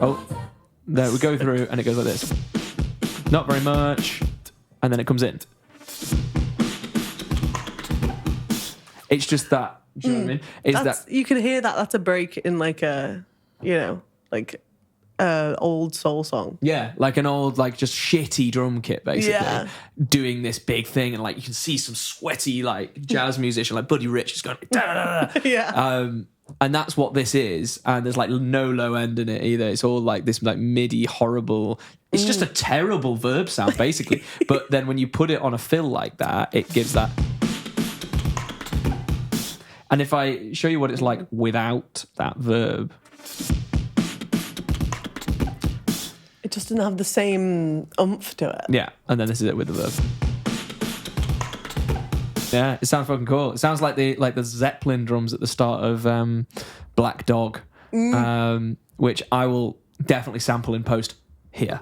Oh, there we go through, and it goes like this. Not very much. And then it comes in. It's just that. Do you know what I mean?
You can hear that. That's a break in like a, old soul song.
Yeah, like an old, like just shitty drum kit, basically,
Yeah.
doing this big thing, and like you can see some sweaty like jazz musician like Buddy Rich is going, da, da, da, da.
Yeah.
And that's what this is, and there's like no low end in it either. It's all like this like MIDI horrible. It's just a terrible verb sound, basically. But then when you put it on a fill like that, it gives that. And if I show you what it's like without that verb.
It just didn't have the same oomph to it.
Yeah, and then this is it with the verb. Yeah, it sounds fucking cool. It sounds like the Zeppelin drums at the start of Black Dog, which I will definitely sample in post here.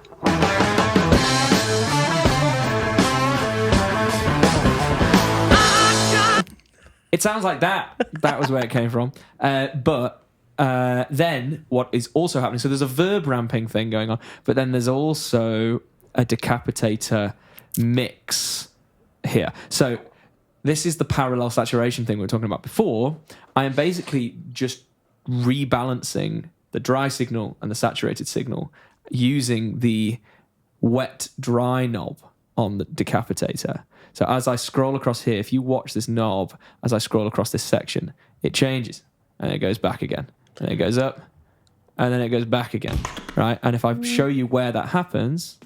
It sounds like that. That was where it came from. But then what is also happening, so there's a verb ramping thing going on, but then there's also a decapitator mix here. So this is the parallel saturation thing we were talking about before. I am basically just rebalancing the dry signal and the saturated signal using the wet dry knob on the decapitator. So as I scroll across here, if you watch this knob, as I scroll across this section, it changes and it goes back again. And it goes up and then it goes back again, right? And if I show you where that happens...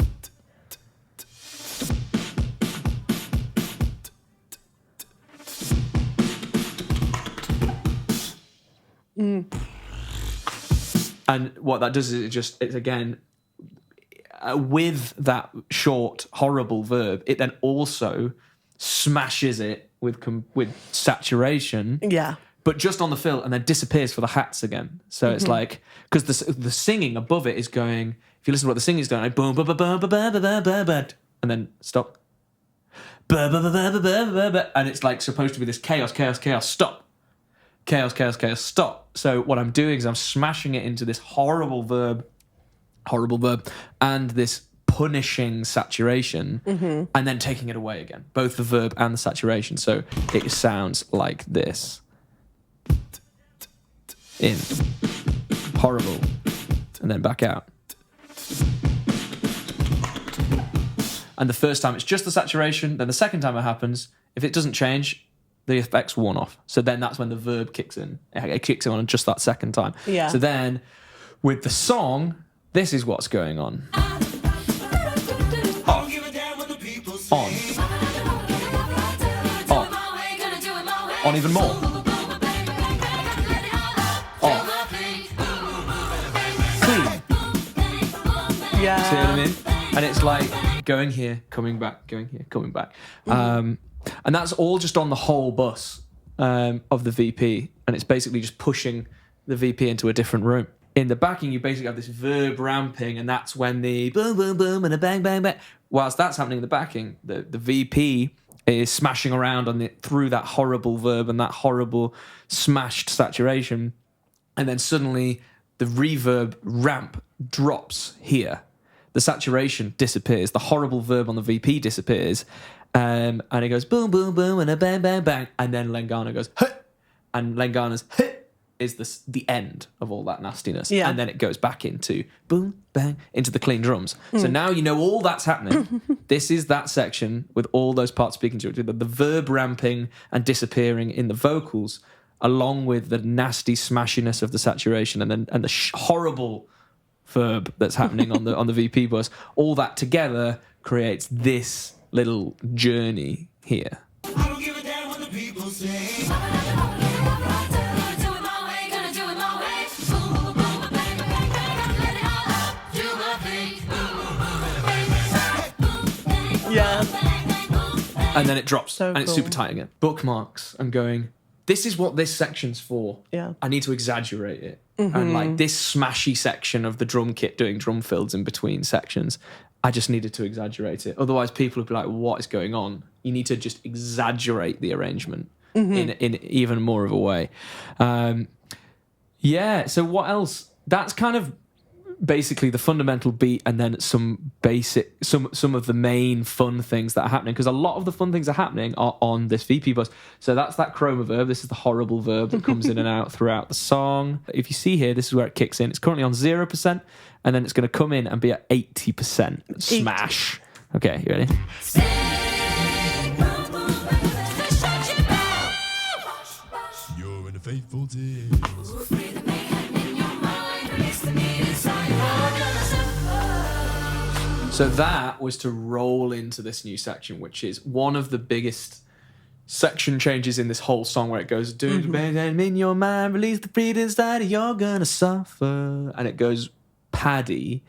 And what that does is it's again, with that short, horrible verb, it then also smashes it with saturation.
Yeah.
But just on the fill and then disappears for the hats again. So it's like, because the singing above it is going, if you listen to what the singing is going, like, boom, ba, ba, ba, ba, ba, ba, ba, ba, ba, and then stop. Ba, ba, ba, ba, ba, ba, ba, ba, and it's like supposed to be this chaos, chaos, chaos, stop. Chaos, chaos, chaos, stop. So what I'm doing is I'm smashing it into this horrible verb, and this punishing saturation, and then taking it away again, both the verb and the saturation. So it sounds like this. In. Horrible. And then back out. And the first time it's just the saturation, then the second time it happens, if it doesn't change, the effect's worn off. So then that's when the verb kicks in. It kicks in on just that second time.
Yeah.
So then with the song, this is what's going on. Off. On. even more. Off. Clean.
Yeah.
See what I mean? And it's like going here, coming back, going here, coming back. And that's all just on the whole bus of the VP. And it's basically just pushing the VP into a different room. In the backing, you basically have this verb ramping, and that's when the boom, boom, boom, and a bang, bang, bang. Whilst that's happening in the backing, the VP is smashing around on it through that horrible verb and that horrible smashed saturation. And then suddenly the reverb ramp drops here. The saturation disappears. The horrible verb on the VP disappears. And it goes boom, boom, boom, and a bang, bang, bang. And then Lengana goes, huh! And Lengana's huh! Is the end of all that nastiness.
Yeah.
And then it goes back into boom, bang, into the clean drums. So now you know all that's happening. This is that section with all those parts speaking to it. The verb ramping and disappearing in the vocals, along with the nasty smashiness of the saturation and the horrible verb that's happening on the VP bus. All that together creates this little journey here.
I don't give a damn what the people say.
Yeah.
And then it drops,
So
and it's
cool.
super tight again. Bookmarks and going, this is what this section's for.
Yeah.
I need to exaggerate it. And like this smashy section of the drum kit doing drum fills in between sections, I just needed to exaggerate it. Otherwise, people would be like, what is going on? You need to just exaggerate the arrangement in even more of a way. Yeah, so what else? That's kind of basically the fundamental beat, and then some of the main fun things that are happening, because a lot of the fun things are happening are on this VP bus. So that's that chroma verb. This is the horrible verb that comes in and out throughout the song. If you see here, this is where it kicks in. It's currently on 0%, and then it's going to come in and be at 80%. Smash. Okay, you ready?
You're in a faithful day.
So that was to roll into this new section, which is one of the biggest section changes in this whole song, where it goes, do the bang in your mind, release the breed inside, you're gonna suffer. And it goes paddy.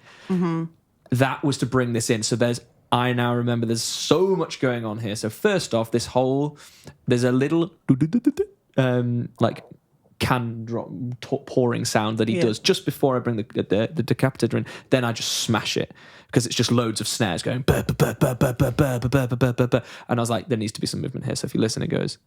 That was to bring this in. So I now remember there's so much going on here. So first off, there's a little like can drop pouring sound that he does just before I bring the decapitator in. Then I just smash it, because it's just loads of snares going bah, bah, bah, bah, bah, bah, bah, bah, bah, bah, bah, bah. And I was like, there needs to be some movement here. So if you listen, it goes.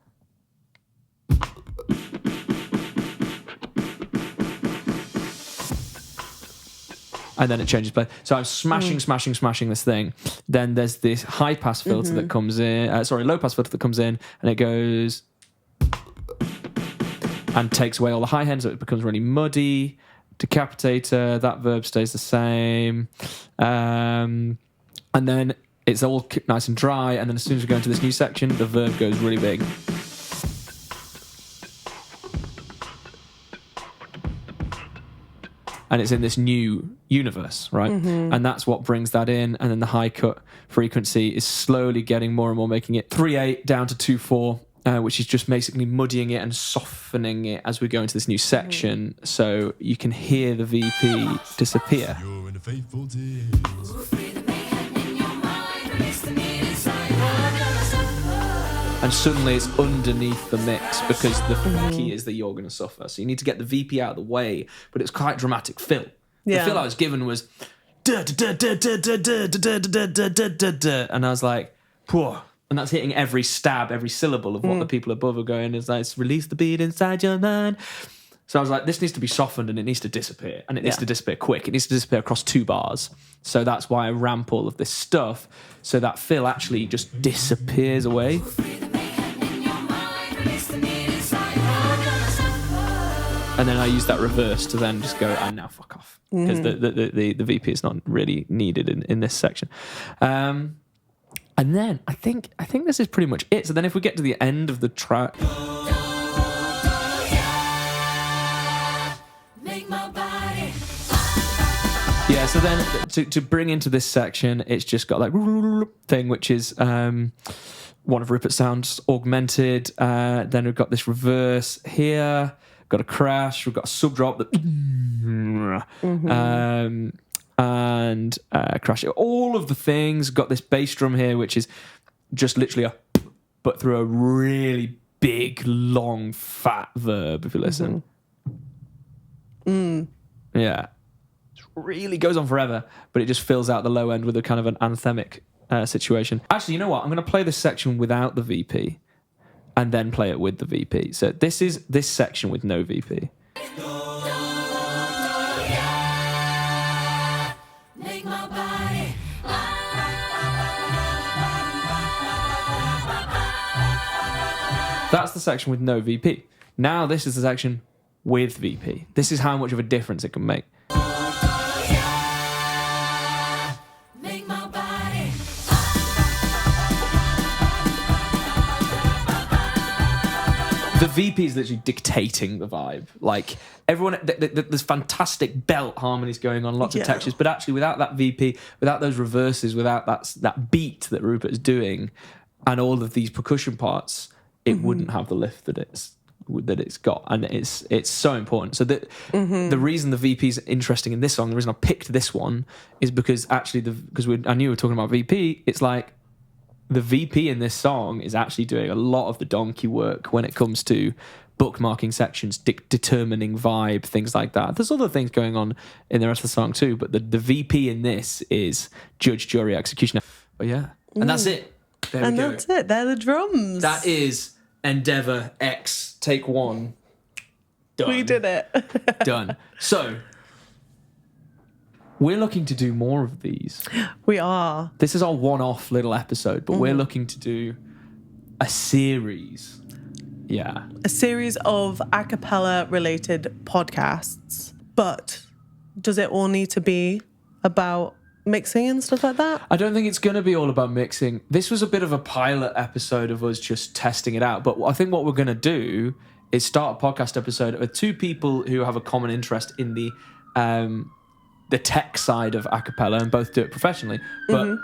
And then it changes play. So I'm smashing this thing. Then there's this high pass filter that comes in. Low pass filter that comes in, and it goes and takes away all the high end, so it becomes really muddy. Decapitator, that verb stays the same. And then it's all nice and dry, and then as soon as we go into this new section, the verb goes really big. And it's in this new universe, right? And that's what brings that in. And then the high cut frequency is slowly getting more and more, making it 3/8 down to 2/4. Which is just basically muddying it and softening it as we go into this new section, so you can hear the VP disappear.
You're in a faithful day.
And suddenly it's underneath the mix, because the key is that you're going to suffer. So you need to get the VP out of the way, but it's quite dramatic fill. The fill I was given was da da da da da da da da da da da da, and I was like, whoa. And that's hitting every stab, every syllable of what the people above are going. It's like, release the beat inside your mind. So I was like, this needs to be softened, and it needs to disappear. And it needs to disappear quick. It needs to disappear across 2 bars. So that's why I ramp all of this stuff, so that fill actually just disappears away. And then I use that reverse to then just go, and now fuck off. Because the VP is not really needed in this section. And then I think this is pretty much it. So then if we get to the end of the track, yeah. So then to bring into this section, it's just got like thing, which is one of Rupert's sounds augmented. Then we've got this reverse here. Got a crash. We've got a sub drop that, and crash. All of the things. Got this bass drum here, which is just literally a, but through a really big, long, fat verb. If you listen, yeah, it really goes on forever, but it just fills out the low end with a kind of an anthemic situation. Actually, you know what? I'm going to play this section without the VP. And then play it with the VP. So this is this section with no VP. That's the section with no VP. Now this is the section with VP. This is how much of a difference it can make. The VP is literally dictating the vibe. Like, everyone, there's fantastic belt harmonies going on, lots of textures, but actually without that VP, without those reverses, without that beat that Rupert is doing, and all of these percussion parts, it wouldn't have the lift that it's got, and it's so important. So the reason the VP is interesting in this song, the reason I picked this one, is because actually I knew we were talking about VP. It's like, the VP in this song is actually doing a lot of the donkey work when it comes to bookmarking sections, determining vibe, things like that. There's other things going on in the rest of the song too, but the VP in this is judge, jury, executioner. But yeah, and that's it. There we go.
And that's it. They're the drums.
That is Endeavour X take 1. Done.
We did it.
Done. So, we're looking to do more of these.
We are.
This is our one-off little episode, but we're looking to do a series. Yeah.
A series of a cappella related podcasts. But does it all need to be about mixing and stuff like that?
I don't think it's going to be all about mixing. This was a bit of a pilot episode of us just testing it out. But I think what we're going to do is start a podcast episode with two people who have a common interest in the tech side of a cappella, and both do it professionally. But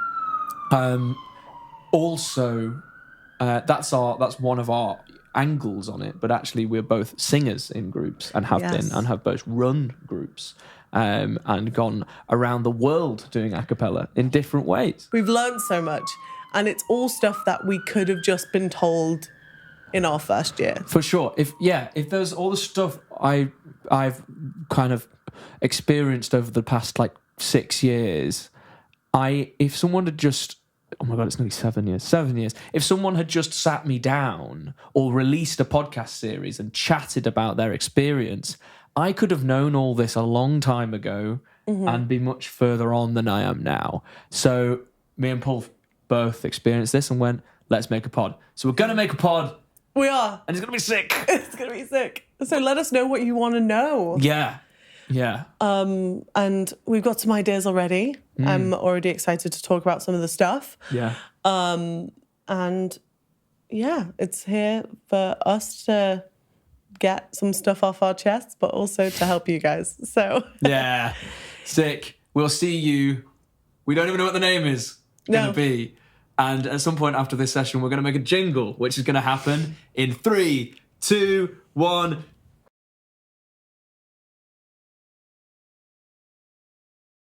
also, that's one of our angles on it. But actually, we're both singers in groups and have been, and have both run groups and gone around the world doing a cappella in different ways.
We've learned so much, and it's all stuff that we could have just been told in our first year.
For sure. If there's all the stuff I've kind of experienced over the past 6 years, if someone had just, oh my God, it's nearly 7 years. If someone had just sat me down or released a podcast series and chatted about their experience, I could have known all this a long time ago and be much further on than I am now. So me and Paul both experienced this and went, let's make a pod. So we're going to make a pod.
We are.
And it's going to be sick.
It's going to be sick. So let us know what you want to know.
Yeah.
And we've got some ideas already. I'm already excited to talk about some of the stuff.
Yeah.
And yeah, it's here for us to get some stuff off our chests, but also to help you guys. So
yeah, sick. We'll see you. We don't even know what the name is going to be. And at some point after this session, we're going to make a jingle, which is going to happen in 3, 2, 1.